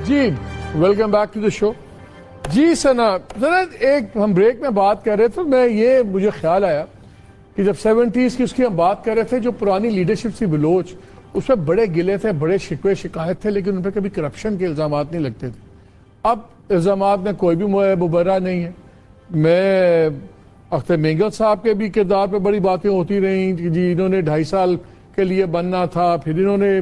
G welcome back to the show. جی ثنا ذرا ایک ہم بریک میں بات کر رہے تھے, مجھے خیال آیا کہ جب 70s کی اس کی ہم بات کر رہے تھے, جو پرانی لیڈرشپ تھی بلوچ, اس میں بڑے گلے تھے, بڑے شکوے شکایت تھے, لیکن ان پہ کبھی کرپشن کے الزامات نہیں لگتے تھے. اب الزامات میں کوئی بھی مبرہ نہیں ہے. میں اختر مینگل صاحب کے بھی کردار پہ بڑی باتیں ہوتی رہیں کہ جی انہوں نے 2.5 سال کے لیے بننا تھا, پھر انہوں نے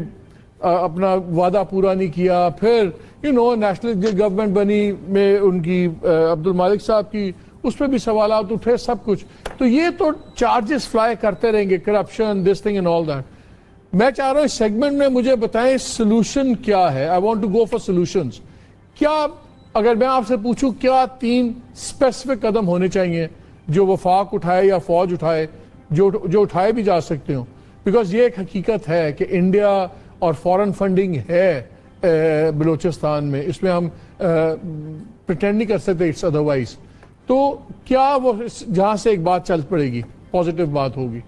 اپنا وعدہ پورا نہیں کیا, پھر نیشنل گورنمنٹ بنی میں ان کی عبد المالک صاحب کی, اس پہ بھی سوالات اٹھے, سب کچھ. تو یہ تو چارجز فلائی کرتے رہیں گے, corruption, this thing and all that. میں چاہ رہا ہوں اس سیگمنٹ میں مجھے بتائیں سلوشن کیا ہے. I want to go for solutions. کیا اگر میں آپ سے پوچھوں کیا 3 اسپیسیفک قدم ہونے چاہیے جو وفاق اٹھائے یا فوج اٹھائے, جو اٹھائے بھی جا سکتے ہوں, بیکاز یہ ایک حقیقت ہے کہ انڈیا اور فورن فنڈنگ ہے بلوچستان میں, اس میں ہم پریٹینڈ نہیں کر سکتے اٹس ادروائز. تو کیا وہ جہاں سے ایک بات چل پڑے گی, پازیٹیو بات ہوگی؟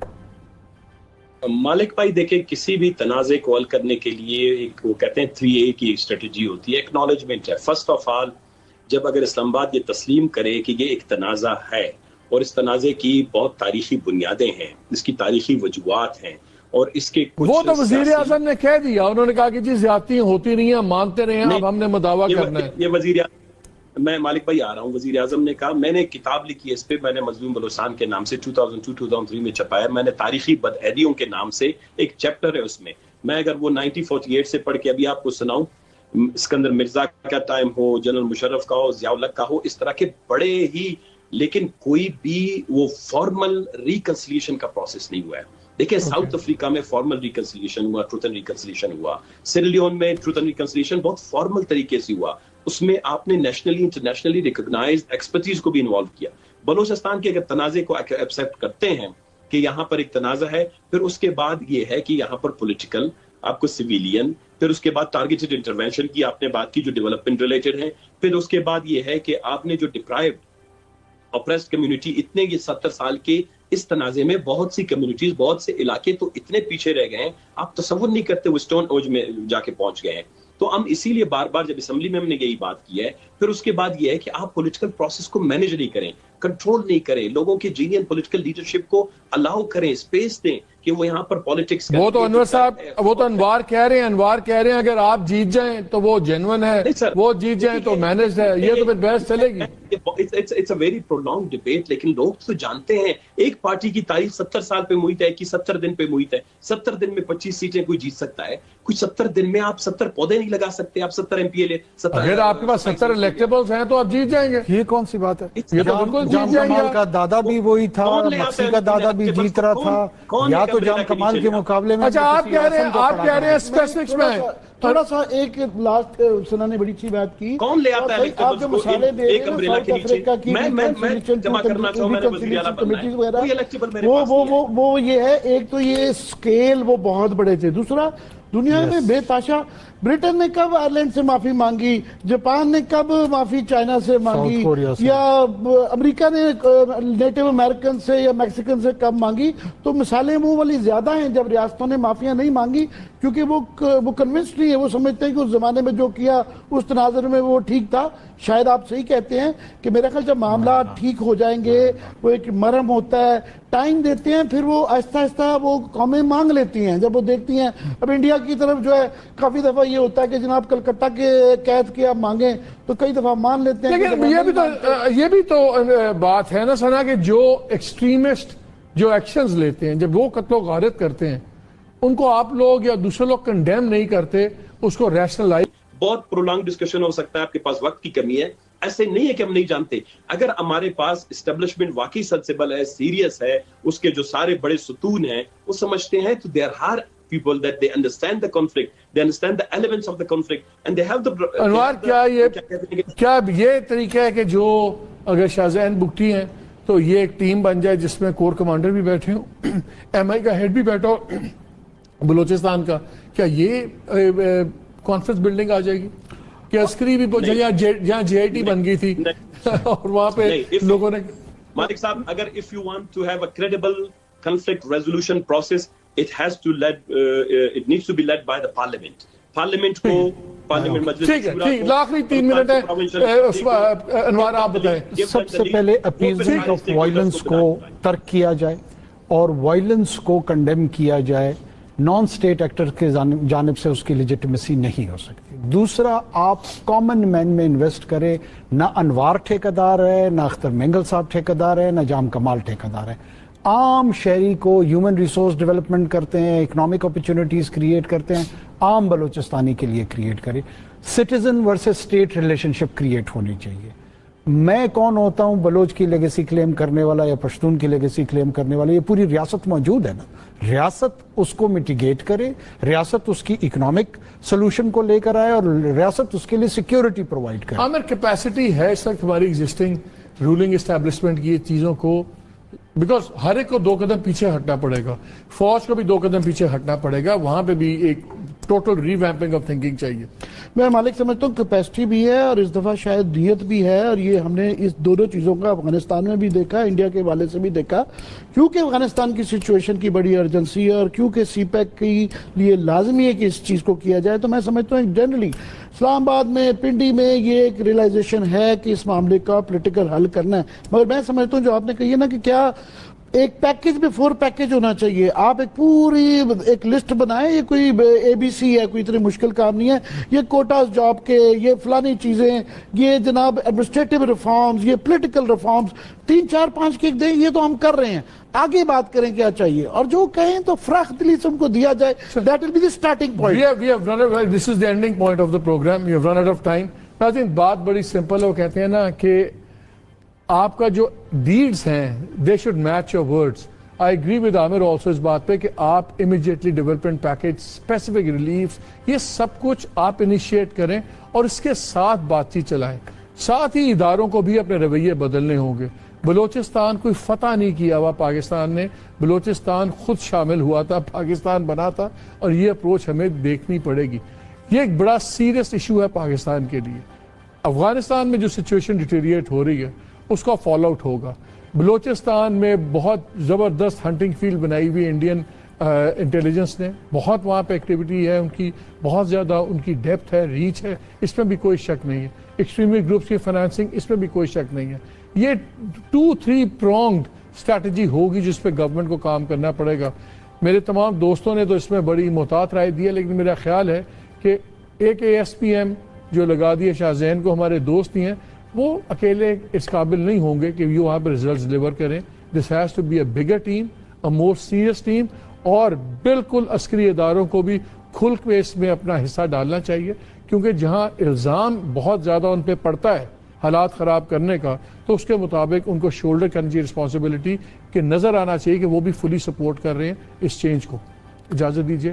مالک بھائی دیکھیں, کسی بھی تنازع کو حل کرنے کے لیے ایک وہ کہتے ہیں 3A کی ایک اسٹریٹجی ہوتی ہے. ایکنالجمنٹ ہے. فرسٹ آف آل, جب اگر اسلام آباد یہ تسلیم کرے کہ یہ ایک تنازع ہے اور اس تنازع کی بہت تاریخی بنیادیں ہیں, اس کی تاریخی وجوہات ہیں, اور اس کے کچھ وہ تو وزیر اعظم نے کہہ دیا, انہوں نے کہا کہ جی زیادتیاں ہوتی رہی ہیں, مانتے رہے ہیں, اب ہم نے مداوع کرنا ہے. یہ وزیر میں مالک بھائی آ رہا ہوں. وزیر اعظم نے کہا, میں نے کتاب لکھی ہے اس پہ, میں نے مظلوم بلوچستان کے نام سے 2002-2003 میں چھپایا. میں نے تاریخی بدعہدیوں کے نام سے ایک چیپٹر ہے اس میں. میں اگر وہ 1948 سے پڑھ کے ابھی آپ کو سناؤں, اسکندر مرزا کا ٹائم ہو, جنرل مشرف کا ہو, ضیاء الحق کا ہو, اس طرح کے بڑے ہی, لیکن کوئی بھی وہ فارمل ریکنسیلیشن کا پروسیس نہیں ہوا ہے. دیکھیں ساؤتھ افریقہ میں فارمل ریکنسیلیشن ہوا, ٹروتھ اینڈ ریکنسیلیشن ہوا. سیرلیون میں ٹروتھ اینڈ ریکنسیلیشن بہت فارمل طریقے سے ہوا. اس میں آپ نے نیشنلی انٹرنیشنلی ریکگنائزڈ ایکسپرٹیز کو بھی انوالو کیا. بلوچستان کے اگر تنازع کو ایکسیپٹ کرتے ہیں کہ یہاں پر ایک تنازع ہے, پھر اس کے بعد یہ ہے کہ یہاں پر پولیٹیکل, آپ کو سویلین, پھر اس کے بعد ٹارگیٹڈ انٹرونشن کی آپ نے بات کی جو ڈیولپمنٹ ریلیٹڈ ہے, پھر اس کے بعد یہ ہے کہ آپ نے جو ڈپرائیوڈ اپریسڈ کمیونٹی, اتنے یہ 70 سال کے اس تنازع میں بہت سی کمیونٹیز, بہت سے علاقے تو اتنے پیچھے رہ گئے ہیں, آپ تصور نہیں کرتے وہ اسٹون اوج میں جا کے پہنچ گئے ہیں. تو ہم اسی لیے بار بار جب اسمبلی میں ہم نے یہی بات کی ہے, پھر اس کے بعد یہ ہے کہ آپ پولیٹیکل پروسیس کو مینیج نہیں کریں, کنٹرول نہیں کریں, لوگوں کی جینین پولیٹیکل لیڈرشپ کو الاؤ کریں, اسپیس دیں کہ وہ یہاں پر پالیٹکس کریں. وہ تو انور صاحب, وہ تو انوار کہہ رہے ہیں, اگر آپ جیت جائیں تو وہ جینون ہے, وہ جیت جائیں تو مینیجڈ ہے. یہ تو پھر بحث چلے گی. It's a very prolonged debate, لیکن لوگ تو جانتے ہیں ایک پارٹی کی تاریخ 70 سال پہ محیط ہے کہ 70 دن پہ محیط ہے. 70 دن میں 25 سیٹیں کوئی جیت سکتا ہے, کوئی 70 دن میں آپ 70 پودے نہیں لگا سکتے, آپ 70 MP لے. اگر آپ کے پاس 70 الیکٹیبلز ہیں تو آپ جیت جائیں گے. یہ کون سی بات ہے؟ یہ تو بالکل جیت جائیں گے. جام کمال کا دادا بھی وہی تھا, مکسی کا دادا بھی جیت رہا تھا, یا تو جام کمال کے مقابلے میں. اچھا آپ کہہ رہے ہیں اسپیسفکس میں تھوڑا سا ایک لاسٹ سنا نے بڑی اچھی بات کی. کون لے آتا ہے آپ جو مثالیں دے رہے ہیں ساؤتھ افریقہ کی کمیٹیز وغیرہ, وہ یہ ہے, ایک تو یہ اسکیل وہ بہت بڑے تھے. دوسرا دنیا میں بے تاشا, برٹن نے کب آئرلینڈ سے معافی مانگی, جاپان نے کب معافی چائنا سے مانگی, یا امریکہ نے نیٹو امریکن سے یا میکسیکن سے کب مانگی. تو مثالیں منہ والی زیادہ ہیں جب ریاستوں نے معافیاں نہیں مانگی, کیونکہ وہ کنونسڈ نہیں ہے, وہ سمجھتے ہیں کہ اس زمانے میں جو کیا اس تناظر میں وہ ٹھیک تھا. شاید آپ صحیح کہتے ہیں کہ میرا خیال جب معاملات ٹھیک ہو جائیں گے, وہ ایک مرہم ہوتا ہے, ٹائم دیتے ہیں, پھر وہ آہستہ آہستہ وہ قومیں مانگ لیتی ہیں جب وہ دیکھتی ہیں. اب انڈیا کی طرف جو ہے کافی دفعہ یہ ہوتا ہے کہ جناب کلکتہ کے قید کے آپ مانگیں تو کئی دفعہ مان لیتے ہیں. لیکن یہ بھی تو بات ہے نا ثنا, کہ جو ایکسٹریمسٹ جو ایکشنز لیتے ہیں, جب وہ قتل و غارت کرتے ہیں, ان کو آپ لوگ یا دوسرے لوگ کنڈیم نہیں کرتے, اس کو ریشنلائز. بہت پرولانگ ڈسکشن ہو سکتا ہے, آپ کے پاس وقت کی کمی ہے. ایسے نہیں ہے کہ ہم نہیں جانتے. اگر ہمارے پاس اسٹیبلشمنٹ واقعی سنسیبل ہے, سیریس ہے, اس کے جو سارے بڑے ستون ہیں وہ سمجھتے ہیں, تو there are people that they understand the conflict, they understand the elements of the conflict, and they have the. انوار, کیا یہ طریقہ ہے کہ جو اگر شاہزین بگٹی ہیں تو یہ ایک ٹیم بن جائے جس میں کور کمانڈر بھی بیٹھے ہوں, ایم آئی کا ہیڈ بھی بیٹھا ہو بلوچستان کا, کیا یہ کانفرنس بلڈنگ آ جائے گی؟ کہ عسکری بھی جہاں JIT بن گئی تھی اور وہاں پہ لوگوں نے. مالک صاحب, اگر if you want to have a credible conflict resolution process, it needs to be led by the parliament. Parliament کو پارلیمنٹ مجلس ٹھیک ہے ٹھیک، آخری 3 منٹ ہے انوار آپ بتائیں. سب سے پہلے اپیزمنٹ آف وائلنس کو ترک کیا جائے اور وائلنس کو کنڈیم کیا جائے. نان اسٹیٹ ایکٹر کے جانب سے اس کی لیجٹمیسی نہیں ہو سکتی. دوسرا، آپ کامن مین میں انویسٹ کریں. نہ انوار ٹھیکیدار ہے، نہ اختر مینگل صاحب ٹھیکیدار ہے، نہ جام کمال ٹھیکیدار ہے. عام شہری کو ہیومن ریسورس ڈیولپمنٹ کرتے ہیں، اکنامک اپرچونٹیز کریٹ کرتے ہیں، عام بلوچستانی کے لیے کریٹ کریں. سٹیزن ورسز اسٹیٹ ریلیشن شپ کریٹ ہونی چاہیے. میں کون ہوتا ہوں بلوچ کی لیگیسی کلیم کرنے والا یا پشتون کی لیگیسی کلیم کرنے والا؟ یہ پوری ریاست موجود ہے نا. ریاست اس کو میٹیگیٹ کرے، ریاست اس کی اکنامک سلوشن کو لے کر آئے اور ریاست اس کے لیے سیکیورٹی پرووائڈ کرے. عامر کیپیسٹی ہے اس وقت ہماری ایگزسٹنگ رولنگ اسٹیبلشمنٹ کی چیزوں کو، بیکاز ہر ایک کو 2 قدم پیچھے ہٹنا پڑے گا، فوج کو بھی 2 قدم پیچھے ہٹنا پڑے گا، وہاں پہ بھی ایک ٹوٹل ری ویمپنگ آف تھنکنگ چاہیے. میں مالک سمجھتا ہوں کیپیسٹی بھی ہے اور اس دفعہ شاید نیت بھی ہے، اور یہ ہم نے اس دونوں چیزوں کا افغانستان میں بھی دیکھا، انڈیا کے حوالے سے بھی دیکھا، کیونکہ افغانستان کی سچویشن کی بڑی ارجنسی ہے اور کیونکہ سی پیک کے لیے لازمی ہے کہ اس چیز کو کیا جائے. تو میں سمجھتا ہوں جنرلی اسلام آباد میں، پنڈی میں یہ ایک ریلائزیشن ہے کہ اس معاملے کا پولیٹیکل حل کرنا ہے. مگر میں سمجھتا ہوں جو آپ نے کہی ہے نا کہ کیا ایک پیکیج میں 4 پیکیج ہونا چاہیے. آپ ایک پوری ایک لسٹ بنائیں، یہ کوئی اے بی سی ہے، کوئی اتنی مشکل کام نہیں ہے. یہ کوٹاز جاب کے، یہ فلانی چیزیں، یہ جناب ایڈمنسٹریٹو ریفارمز، یہ پولیٹیکل ریفارمز 3 4 5 کیک دیں. یہ تو ہم کر رہے ہیں، آگے بات کریں کیا چاہیے، اور جو کہیں تو فراخ دلی سے ان کو دیا جائے. That will be the starting point. We have run out, this is the ending point of the program. We have run out of time. I think بات بڑی سمپل ہے. وہ کہتے ہیں نا کہ آپ کا جو ڈیڈز ہیں they should match your words. I agree with Aamir also اس بات پہ کہ آپ immediately development package, specific reliefs, یہ سب کچھ آپ انیشیٹ کریں اور اس کے ساتھ بات چیت چلائیں. ساتھ ہی اداروں کو بھی اپنے رویے بدلنے ہوں گے. بلوچستان کوئی فتح نہیں کیا ہوا پاکستان نے، بلوچستان خود شامل ہوا تھا، پاکستان بنا تھا، اور یہ اپروچ ہمیں دیکھنی پڑے گی. یہ ایک بڑا سیریس ایشو ہے پاکستان کے لیے. افغانستان میں جو سچویشن ڈیٹیریٹ ہو رہی ہے اس کا فالو آؤٹ ہوگا. بلوچستان میں بہت زبردست ہنٹنگ فیلڈ بنائی ہوئی انڈین انٹیلیجنس نے، بہت وہاں پہ ایکٹیویٹی ہے ان کی، بہت زیادہ ان کی ڈیپتھ ہے، ریچ ہے، اس میں بھی کوئی شک نہیں ہے. ایکسٹریمسٹ گروپس کی فنانسنگ، اس میں بھی کوئی شک نہیں ہے. یہ 2-3 پرونگڈ اسٹریٹجی ہوگی جس پہ گورنمنٹ کو کام کرنا پڑے گا. میرے تمام دوستوں نے تو اس میں بڑی محتاط رائے دی ہے، لیکن میرا خیال ہے کہ ایک ASPM جو لگا دیے شاہ زین کو، ہمارے دوست ہی ہیں، وہ اکیلے اس قابل نہیں ہوں گے کہ یہ وہاں پہ ریزلٹس ڈلیور کریں. This has to be a bigger team, a more serious team, اور بالکل عسکری اداروں کو بھی کھل کے اس میں اپنا حصہ ڈالنا چاہیے، کیونکہ جہاں الزام بہت زیادہ ان پہ پڑتا ہے حالات خراب کرنے کا، تو اس کے مطابق ان کو شولڈر کرنی چاہیے رسپانسبلٹی، کہ نظر آنا چاہیے کہ وہ بھی فلی سپورٹ کر رہے ہیں اس چینج کو. اجازت دیجیے.